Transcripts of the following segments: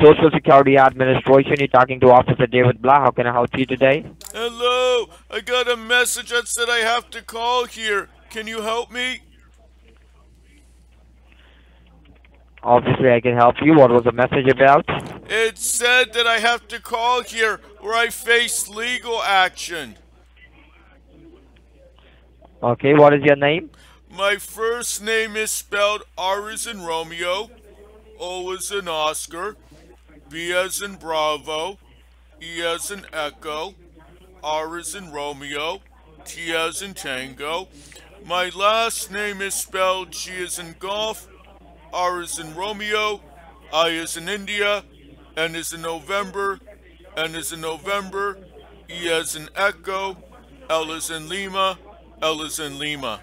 Social Security Administration. You're talking to Officer David Blah. How can I help you today? Hello, I got a message that said I have to call here. Can you help me? Obviously, I can help you. What was the message about? It said that I have to call here or I face legal action. Okay, what is your name? My first name is spelled R as in Romeo, O as in Oscar, B as in Bravo, E as in Echo, R as in Romeo, T as in Tango. My last name is spelled G as in Golf, R as in Romeo, I as in India, N as in November, N as in November, E as in Echo, L as in Lima, L as in Lima.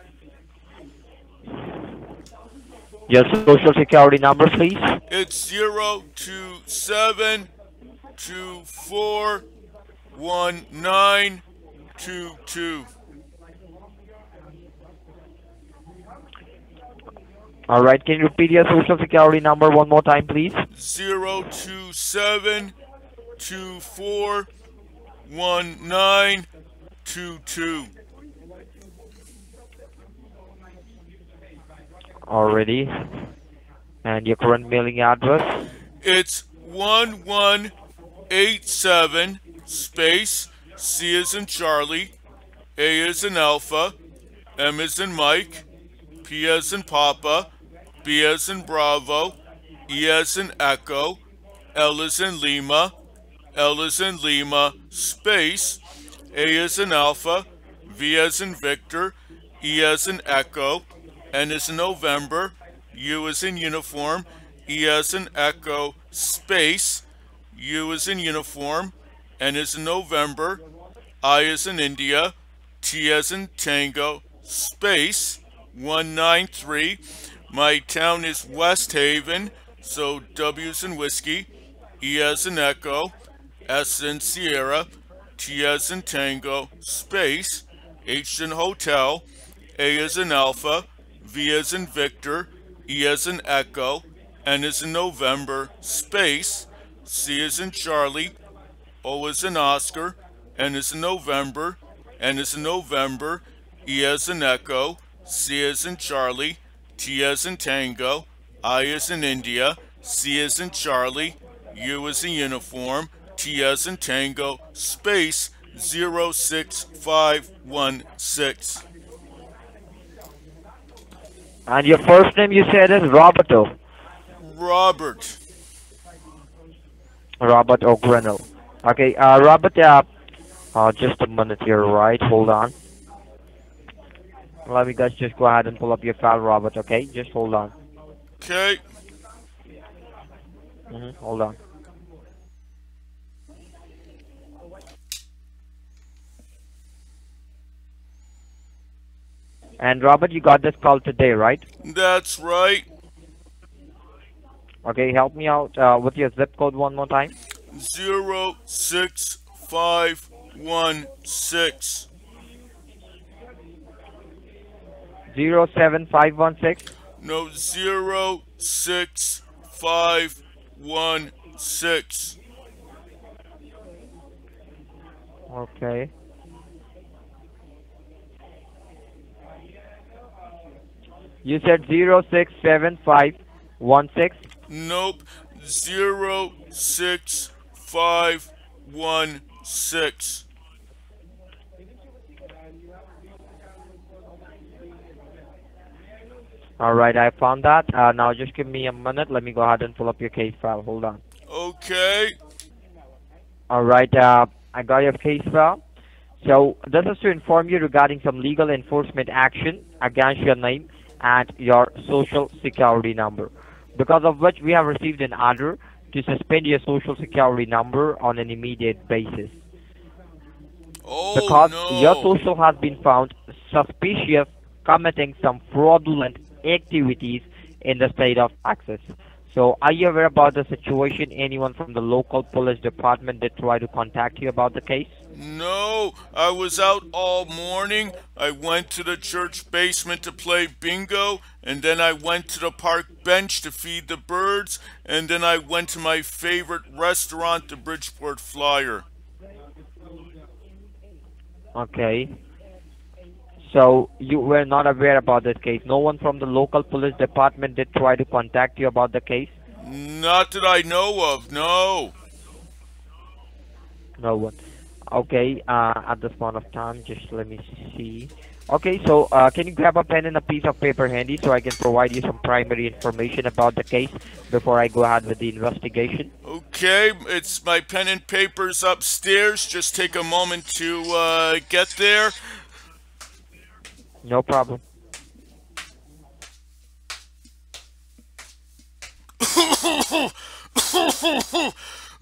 Your Social Security number, please. It's 027241922. All right, can you repeat your Social Security number one more time, please? 027241922. Already. And your current mailing address? It's 1187 space C as in Charlie, A as in Alpha, M as in Mike, P as in Papa, B as in Bravo, E as in Echo, L as in Lima, L as in Lima, space, A as in Alpha, V as in Victor, E as in Echo, N as in November, U as in Uniform, E as in Echo, space, U as in Uniform, N as in November, I as in India, T as in Tango, space, 193. My town is West Haven, so W as in Whiskey, E as in Echo, S in Sierra, T as in Tango, space, H in Hotel, A as in Alpha, V as in Victor, E as in Echo, N as in November, space, C as in Charlie, O as in Oscar, N as in November, N as in November, E as in Echo, C as in Charlie, T as in Tango, I as in India, C as in Charlie, U as in Uniform, T as in Tango, space 06516. And your first name you said is Roberto. Robert. Robert O'Grenell. Okay, Robert, just a minute here, right? Hold on. Let me just go ahead and pull up your file, Robert, okay? Just hold on. Okay. Hold on. And Robert, you got this call today, right? That's right. Okay, help me out with your zip code one more time. 06516. 07516. No, 06516. Okay. You said 0671516. Nope. 06516. All right, I found that. Now just give me a minute. Let me go ahead and pull up your case file. Hold on. Okay. All right, I got your case file. So this is to inform you regarding some legal enforcement action against your name and your social security number, because of which we have received an order to suspend your social security number on an immediate basis. Oh, Because no. your social has been found suspicious committing some fraudulent activities in the state of Texas. So, are you aware about the situation? Anyone from the local police department did try to contact you about the case? No, I was out all morning. I went to the church basement to play bingo, and then I went to the park bench to feed the birds, and then I went to my favorite restaurant, the Bridgeport Flyer. Okay. So, you were not aware about this case. No one from the local police department did try to contact you about the case? Not that I know of, no. No one. Okay, at this point of time, just let me see. Okay, so can you grab a pen and a piece of paper handy so I can provide you some primary information about the case before I go ahead with the investigation? Okay, it's my pen and papers upstairs. Just take a moment to get there. No problem.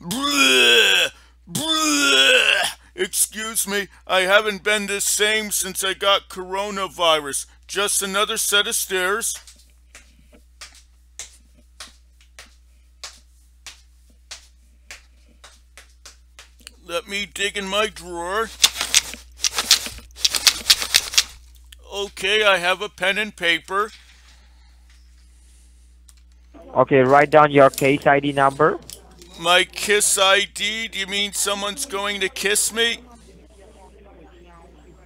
Bleh, bleh. Excuse me, I haven't been the same since I got coronavirus. Just another set of stairs. Let me dig in my drawer. Okay, I have a pen and paper. Okay, write down your case ID number. My kiss ID? Do you mean someone's going to kiss me?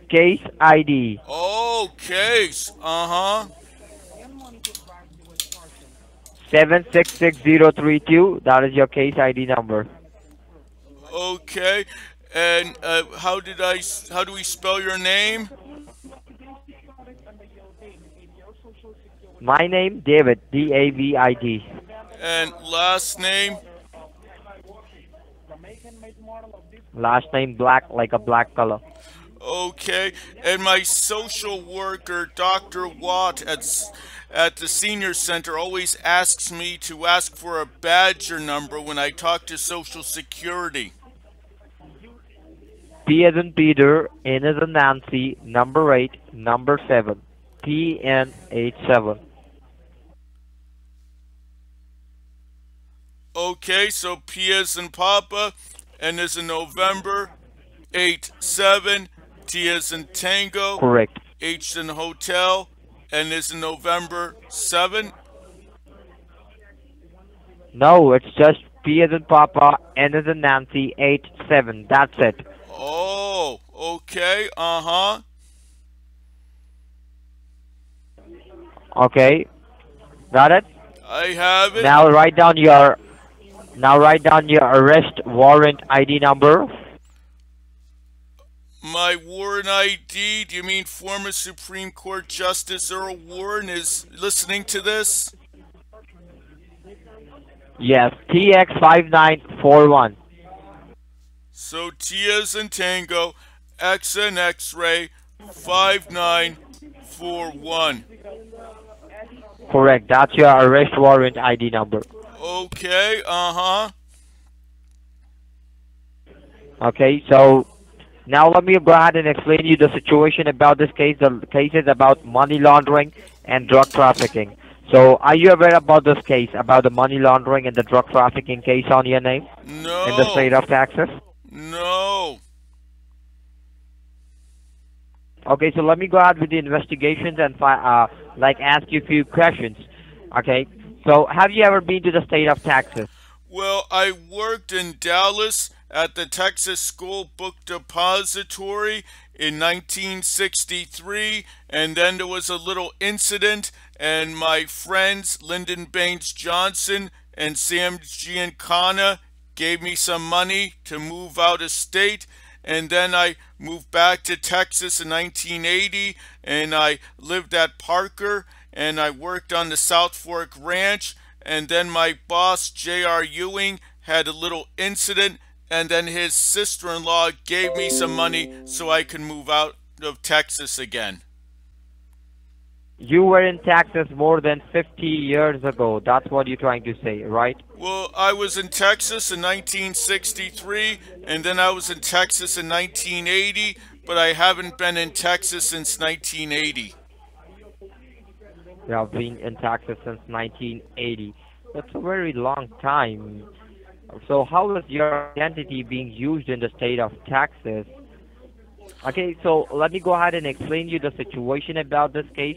Case ID Oh, case. Uh-huh. 766032. That is your case ID number. Okay. And how do we spell your name? My name, David, David. And last name? Last name, Black, like a black color. Okay. And my social worker, Dr. Watt, at the senior center always asks me to ask for a badger number when I talk to Social Security. P as in Peter, N as in Nancy, number 8, number 7. PN87. Okay, so P as in Papa, N as in November, 8-7, T as in Tango, Correct. H as in Hotel, N as in November, 7. No, it's just P as in Papa, N as in Nancy, 87. That's it. Oh, okay, uh-huh. Okay, got it? I have it. Now write down your arrest warrant ID number. My warrant ID, do you mean former Supreme Court Justice Earl Warren is listening to this? Yes, TX5941. So T as in Tango, X and X-ray, 5941. Correct. That's your arrest warrant ID number. Okay, uh-huh. Okay, so now let me go ahead and explain you the situation about this case. The case is about money laundering and drug trafficking. So are you aware about this case, about the money laundering and the drug trafficking case on your name in the state No, of Texas? no. Okay, so let me go ahead with the investigations and ask you a few questions. Okay, so have you ever been to the state of Texas? Well, I worked in Dallas at the Texas School Book Depository in 1963, and then there was a little incident, and my friends Lyndon Baines Johnson and Sam Giancana gave me some money to move out of state, and then I moved back to Texas in 1980, and I lived at Parker, and I worked on the South Fork Ranch, and then my boss, J.R. Ewing, had a little incident, and then his sister-in-law gave me some money so I could move out of Texas again. You were in Texas more than 50 years ago. That's what you're trying to say, right? Well, I was in Texas in 1963, and then I was in Texas in 1980, but I haven't been in Texas since 1980. You have been in Texas since 1980. That's a very long time. So how is your identity being used in the state of Texas? Okay, so let me go ahead and explain you the situation about this case.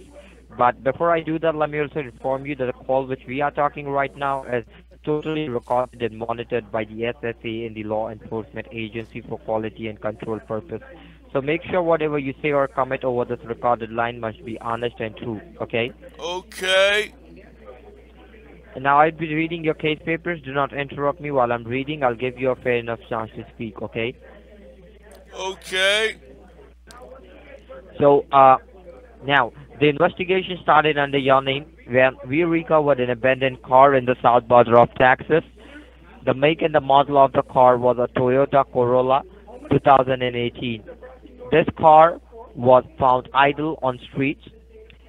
But before I do that, let me also inform you that the call which we are talking right now is totally recorded and monitored by the SSA in the law enforcement agency for quality and control purpose. So make sure whatever you say or comment over this recorded line must be honest and true, okay? Okay, And now I'll be reading your case papers. Do not interrupt me while I'm reading. I'll give you a fair enough chance to speak, okay? okay. So, now, the investigation started under your name when we recovered an abandoned car in the south border of Texas. The make and the model of the car was a Toyota Corolla 2018. This car was found idle on streets,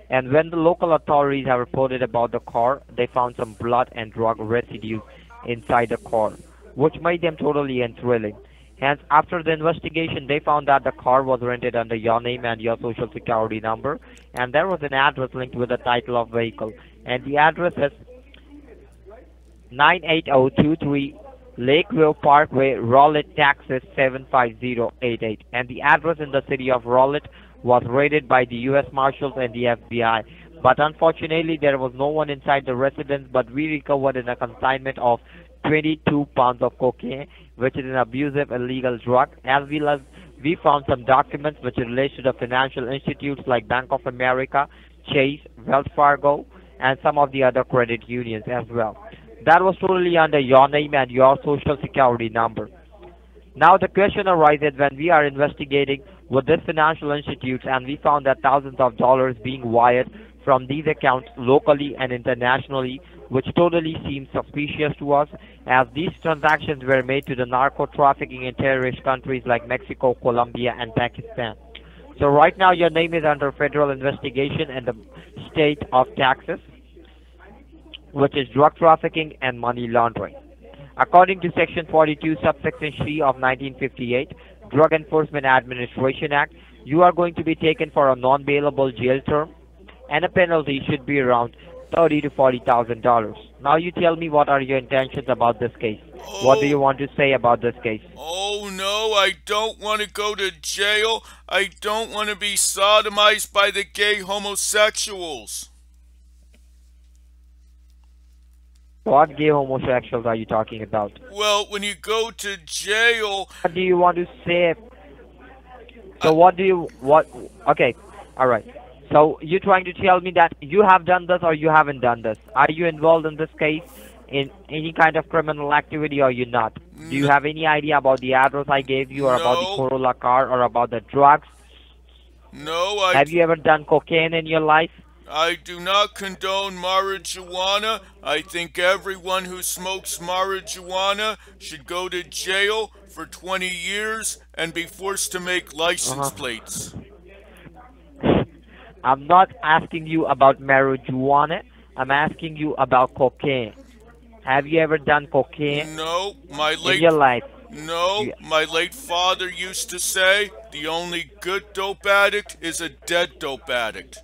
and when the local authorities have reported about the car, they found some blood and drug residue inside the car, which made them totally enthralling. Hence, after the investigation, they found that the car was rented under your name and your social security number, and there was an address linked with the title of vehicle. And the address is 98023 Lakeview Parkway, Rowlett, Texas 75088. And the address in the city of Rowlett was raided by the U.S. Marshals and the FBI. But unfortunately, there was no one inside the residence, but we recovered in a consignment of 22 pounds of cocaine, which is an abusive illegal drug, as well as we found some documents which relate to the financial institutes like Bank of America, Chase, Wells Fargo, and some of the other credit unions as well. That was totally under your name and your social security number. Now the question arises when we are investigating with these financial institutes and we found that thousands of dollars being wired from these accounts locally and internationally, which totally seems suspicious to us as these transactions were made to the narco trafficking in terrorist countries like Mexico, Colombia, and Pakistan. So right now your name is under federal investigation in the state of Texas, which is drug trafficking and money laundering. According to Section 42, subsection C of 1958, Drug Enforcement Administration Act, you are going to be taken for a non-bailable jail term, and a penalty should be around $30 to $40,000. Now you tell me what are your intentions about this case. What do you Oh, want to say about this case? oh no, I don't want to go to jail. I don't want to be sodomized by the gay homosexuals. What gay homosexuals are you talking about? Well, when you go to jail, What do you want to say? I, So what do you what? Okay, all right. So you're trying to tell me that you have done this or you haven't done this? Are you involved in this case in any kind of criminal activity or you're not? Do you n- have any idea about the address I gave you or about the no, Corolla car or about the drugs? no, I, Have you ever done cocaine in your life? I do not condone marijuana. I think everyone who smokes marijuana should go to jail for 20 years and be forced to make license Uh-huh. plates. I'm not asking you about marijuana. I'm asking you about cocaine. Have you ever done cocaine No, in your life? no, You, my late father used to say the only good dope addict is a dead dope addict.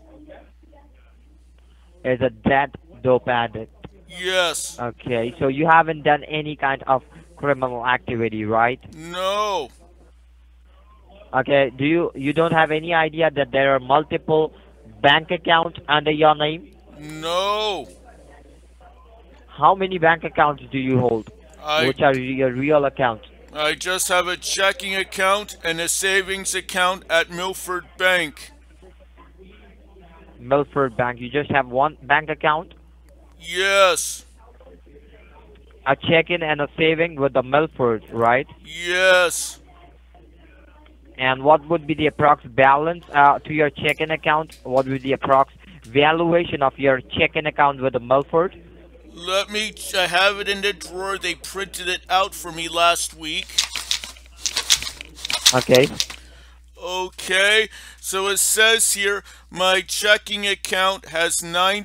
as a dead dope addict. Yes, Okay, so you haven't done any kind of criminal activity, right? no, Okay, you don't have any idea that there are multiple bank accounts under your name? no. How many bank accounts do you hold? I Which are your real accounts? I just have a checking account and a savings account at Milford Bank. Milford Bank. You just have one bank account, Yes, a checking and a saving with the Milford, right? yes. And what would be the approx balance to your checking account? What would be the approx valuation of your checking account with the Milford? I have it in the drawer. They printed it out for me last week. Okay. Okay, so it says here my checking account has Okay.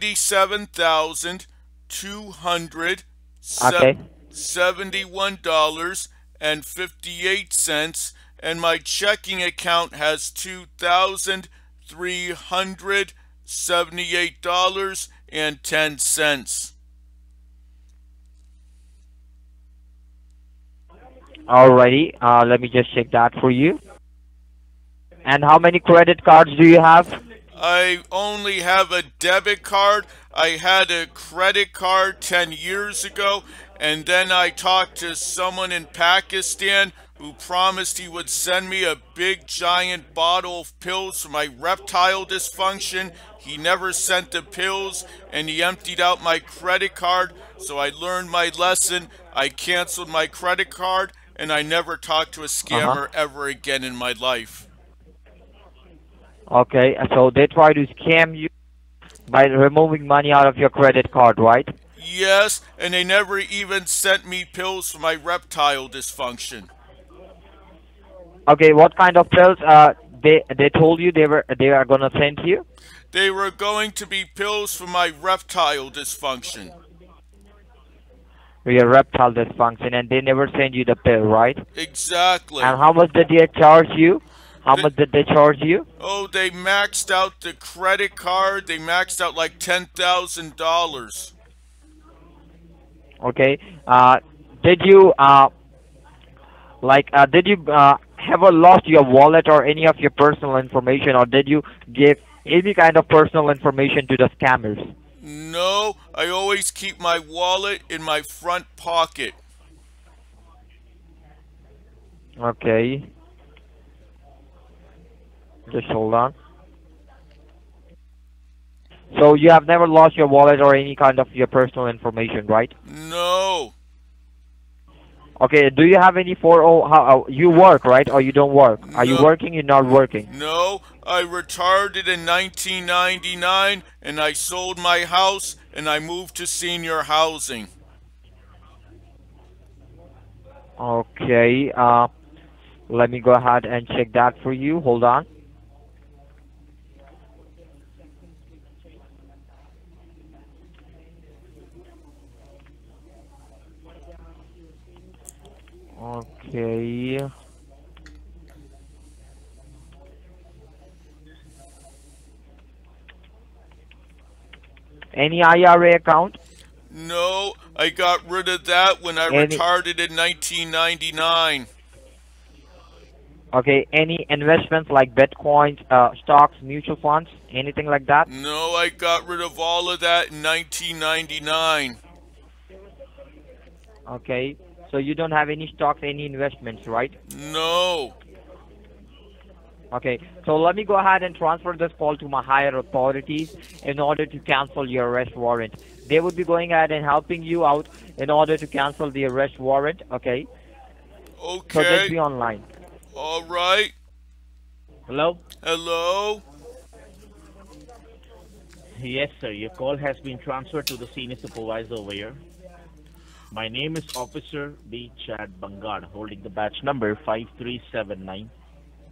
$97,271.58, and my checking account has $2,378.10. Alrighty, let me just check that for you. And how many credit cards do you have? I only have a debit card. I had a credit card 10 years ago, and then I talked to someone in Pakistan who promised he would send me a big giant bottle of pills for my reptile dysfunction. He never sent the pills, and he emptied out my credit card, so I learned my lesson. I canceled my credit card, and I never talked to a Uh huh. scammer ever again in my life. Okay, so they try to scam you by removing money out of your credit card, right? Yes, and they never even sent me pills for my reptile dysfunction. Okay, what kind of pills? They told you they are gonna send you They were going to be pills for my reptile dysfunction. your reptile dysfunction, and they never send you the pill, right? Exactly. And how much did they charge you? How Th- much did they charge you? oh, they maxed out the credit card. They maxed out like $10,000. Okay. Did you did you ever lost your wallet or any of your personal information, or did you give any kind of personal information to the scammers? No, I always keep my wallet in my front pocket. Okay, just hold on. So you have never lost your wallet or any kind of your personal information, right? No, Okay. Do you have any for oh how you work, right, or you don't work? Are you no, working? You're not working. no. I retired in 1999 and I sold my house and I moved to senior housing. Okay. Let me go ahead and check that for you. Hold on. Okay. Any IRA account? No, I got rid of that when I Any retired in 1999. okay? Any investments like Bitcoins, stocks, mutual funds, anything like that? No, I got rid of all of that in 1999. Okay. So you don't have any stocks, any investments, right? No. Okay. So let me go ahead and transfer this call to my higher authorities in order to cancel your arrest warrant. They would be going ahead and helping you out in order to cancel the arrest warrant. Okay. So just Okay. be online. All right. Hello? Hello. Yes, sir. Your call has been transferred to the senior supervisor over here. My name is Officer B. Chad Bungard, holding the batch number 5379,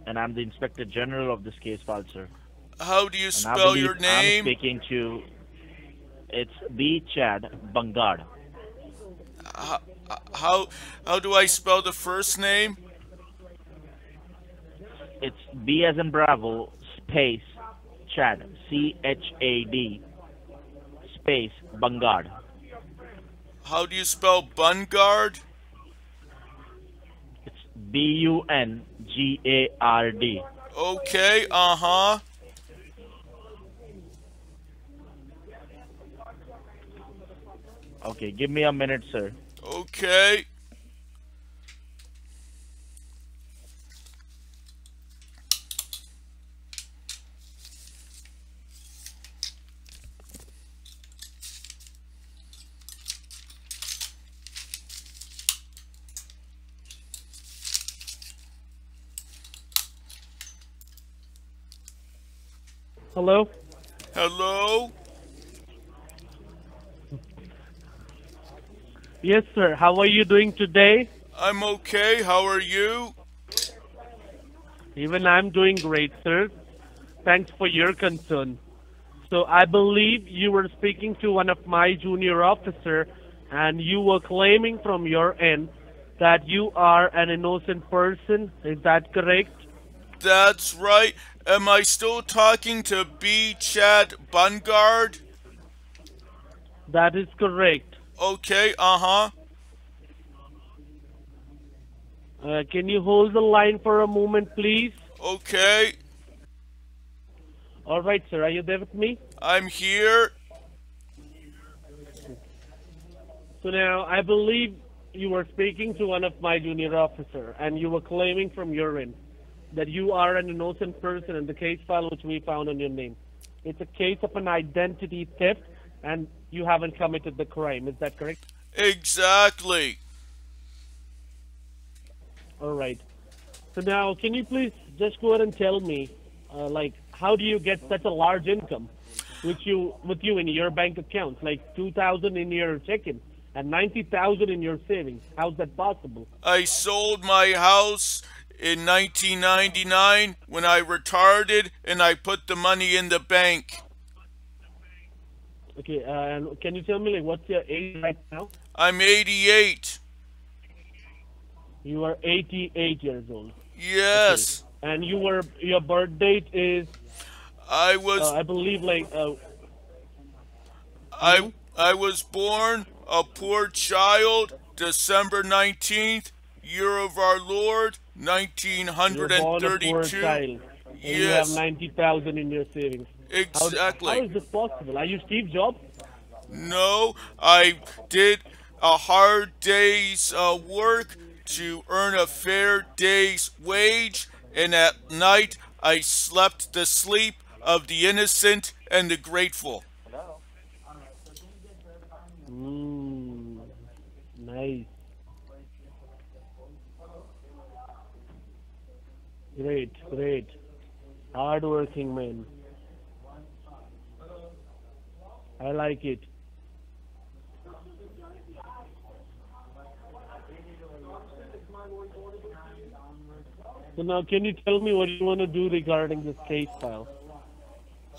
and I'm the Inspector General of this case file, sir. How do you And I spell believe your I'm name? speaking to it's B. Chad Bungard. How, how do I spell the first name? It's B as in Bravo space Chad CHAD space Bungard. How do you spell Bungard? It's BUNGARD. Okay, uh-huh. Okay, give me a minute, sir. Okay. Hello? Hello? Yes, sir. How are you doing today? I'm okay. How are you? Even I'm doing great, sir. Thanks for your concern. So I believe you were speaking to one of my junior officer and you were claiming from your end that you are an innocent person. Is that correct? That's right. Am I still talking to B. Chad Bungard? That is correct. Okay, uh-huh. Can you hold the line for a moment, please? Okay, All right, sir. Are you there with me? I'm here. So now, I believe you were speaking to one of my junior officer, and you were claiming from your end that you are an innocent person in the case file which we found on your name. It's a case of an identity theft, and you haven't committed the crime. Is that correct? Exactly. All right. So now, can you please just go ahead and tell me, how do you get such a large income with you in your bank account, like 2,000 in your checking and 90,000 in your savings? How's that possible? I sold my house in 1999 when I retired and I put the money in the bank. Okay, and can you tell me like what's your age right now? I'm 88. You are 88 years old. Okay, Yes. and your birth date is I was I believe I I was born a poor child December 19th, year of our Lord, you were born a poor 1932. child, and you have Yes, 90,000 in your savings. How exactly. is this possible? Are you Steve Jobs? No, I did a hard day's work to earn a fair day's wage, and at night I slept the sleep of the innocent and the grateful. Mm, nice. Great, great. Hard-working man. I like it. So now, can you tell me what you want to do regarding this case file?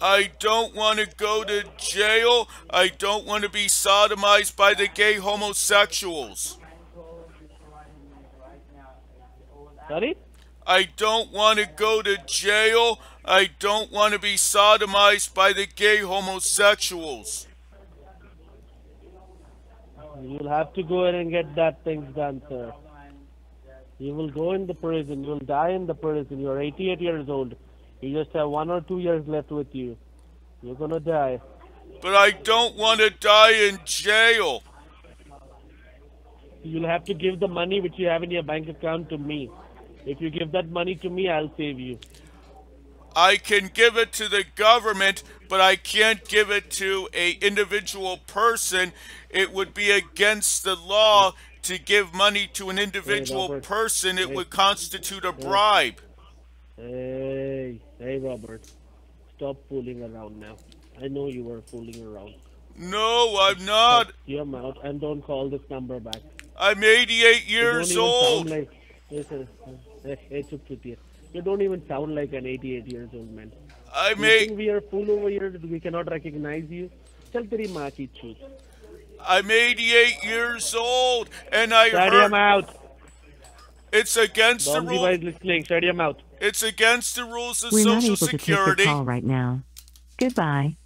I don't want to go to jail. I don't want to be sodomized by the gay homosexuals. Sorry? I don't want to go to jail. I don't want to be sodomized by the gay homosexuals. You'll have to go ahead and get that things done, sir. You will go in the prison. You'll die in the prison. You're 88 years old. You just have 1 or 2 years left with you. You're gonna die. But I don't want to die in jail. You'll have to give the money which you have in your bank account to me. If you give that money to me, I'll save you. I can give it to the government, but I can't give it to a individual person. It would be against the law to give money to an Hey, individual Robert. person. It Hey, would constitute a hey, bribe. hey, Robert. Stop fooling around now. I know you were fooling around. No, I'm Shut not. your mouth and don't call this number back. I'm 88 You don't years even sound old. like. Listen, hey, chup, chup, here. You don't even sound like an 88 years old man. I'm You think eight, we are fool over here that we cannot recognize you? Chal teri maa ki chut. I'm 88 years old, and I Shut your heard mouth. it's against the Domji bhai rule. is listening. Shut your mouth. It's against the rules of We're not Social able to take your Security. call right now. Goodbye.